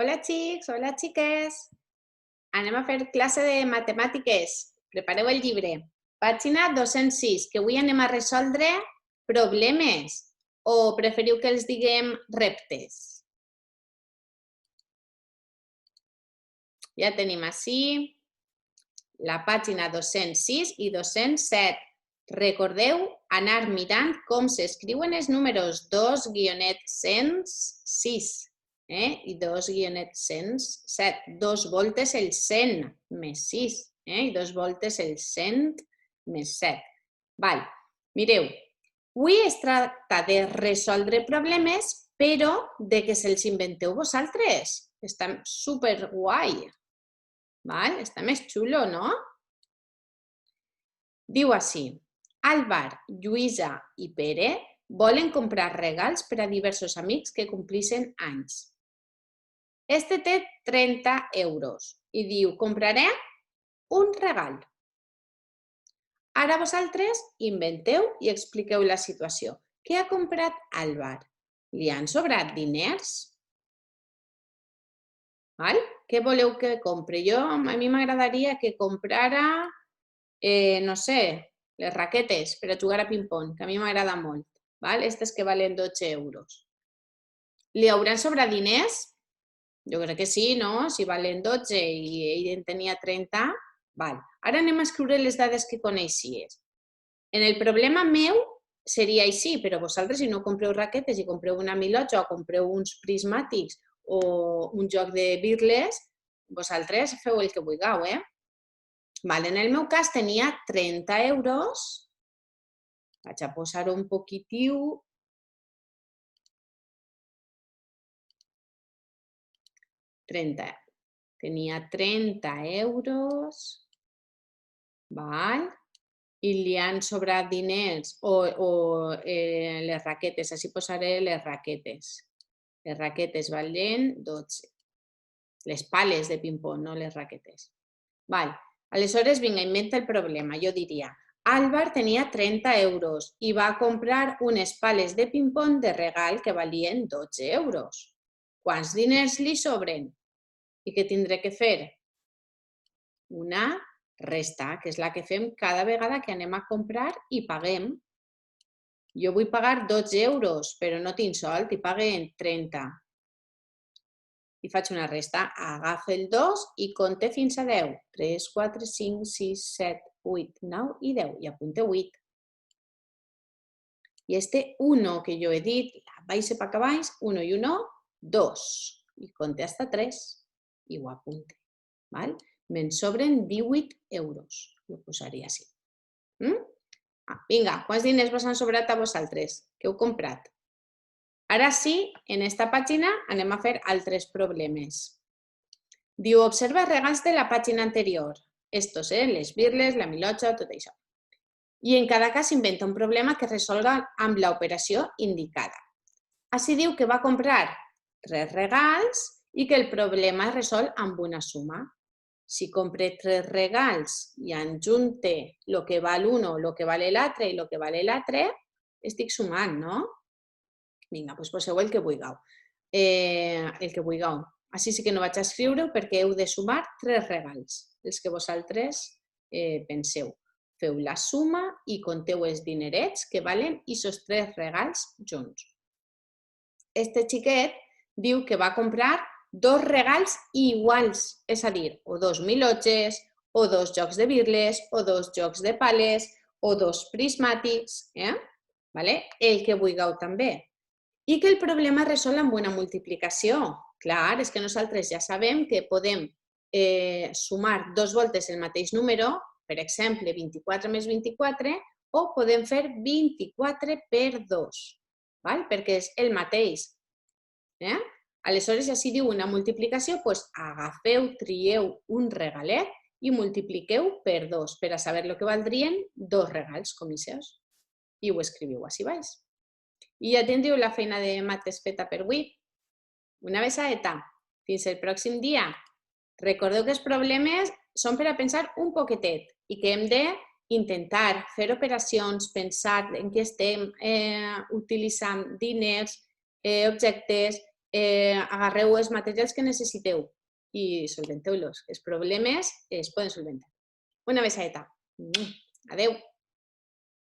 Hola xics, hola xiques. Anem a fer classe de matemàtiques. Prepareu el llibre. Pàgina 206, que avui anem a resoldre problemes o preferiu que els diguem reptes? Ja tenim ací la pàgina 206 i 207. Recordeu anar mirant com s'escriuen els números 2-106 i 2-107. 2 voltes el 100 més 6 i 2 voltes el 100 més 7. Val. Mireu, avui es tracta de resoldre problemes, però de que se'ls inventeu vosaltres. Està superguai. Val? Està més xulo, no? Diu així: Álvar, Lluïsa i Pere volen comprar regals per a diversos amics que complixen anys. Este té 30 euros i diu, compraré un regal. Ara vosaltres inventeu i expliqueu la situació. Què ha comprat Álvar? Li han sobrat diners? Val? Què voleu que compre? A mi m'agradaria que comprara, no sé, les raquetes per a jugar a ping-pong, que a mi m'agrada molt. Aquestes que valen 12 euros. Li hauran sobrat diners? Jo crec que sí, no? Si valen 12 i ell en tenia 30, val. Ara anem a escriure les dades que coneixies. En el problema meu seria així, però vosaltres si no compreu raquetes i compreu una milotxa o compreu uns prismàtics o un joc de birles, vosaltres feu el que vulgueu, En el meu cas tenia 30 euros. Vaig a posar-ho un poquitiu. Tenia 30 euros. Val? I li han sobrat diners o les raquetes. Així posaré les raquetes. Les raquetes valen 12. Les pales de ping-pong, no les raquetes. Val. Aleshores, vinga, inventa el problema. Jo diria, Álvar tenia 30 euros i va comprar unes pales de ping-pong de regal que valien 12 euros. Quants diners li sobren? I què tindré que fer? Una resta, que és la que fem cada vegada que anem a comprar i paguem. Jo vull pagar 12 euros, però no tinc solt i paguen 30. I faig una resta. Agafa el 2 i compte fins a 10. 3, 4, 5, 6, 7, 8, 9 i 10. I apunte 8. I este 1 que jo he dit, baixa per acá baix, 1 i 1, 2. I compte hasta 3 i ho apunte. Val? Me'n sobren 18 euros. Ho posaria així. Vinga, quants diners vos han sobrat a vosaltres? Què heu comprat? Ara sí, en esta pàgina anem a fer altres problemes. Diu, observa els regals de la pàgina anterior. Estos, les birles, la milotxa, tot això. I en cada cas inventa un problema que resolga amb l'operació indicada. Així diu que va comprar 3 regals i que el problema es resol amb una suma. Si compre 3 regals i adjunte el que val uno, el que vale l'altre i el que vale l'altre, estic sumant, no? Vinga, doncs poseu el que vulgueu. Així sí que no vaig a escriure perquè heu de sumar 3 regals, els que vosaltres penseu. Feu la suma i compteu els dinerets que valen aquests 3 regals junts. Este xiquet diu que va comprar 2 regals iguals, és a dir, o 2 milotxes, o 2 jocs de birles, o 2 jocs de pales, o 2 prismàtics, el que vulgueu també. I que el problema es resol amb una multiplicació. Clar, és que nosaltres ja sabem que podem sumar 2 voltes el mateix número, per exemple, 24 més 24, o podem fer 24 per 2, perquè és el mateix. Aleshores, així diu una multiplicació, doncs agafeu, trieu un regalet i multipliqueu per 2 per a saber el que valdrien 2 regals com aquests. I ho escriviu així baix. I ja tindreu la feina de mates feta per avui. Una besadeta. Fins el pròxim dia. Recordeu que els problemes són per a pensar un poquetet i que hem d'intentar fer operacions, pensar en què estem utilitzant diners, objectes, agarreu els materials que necessiteu i solventeu-los. Els problemes es poden solventar. Una besadeta. Adeu.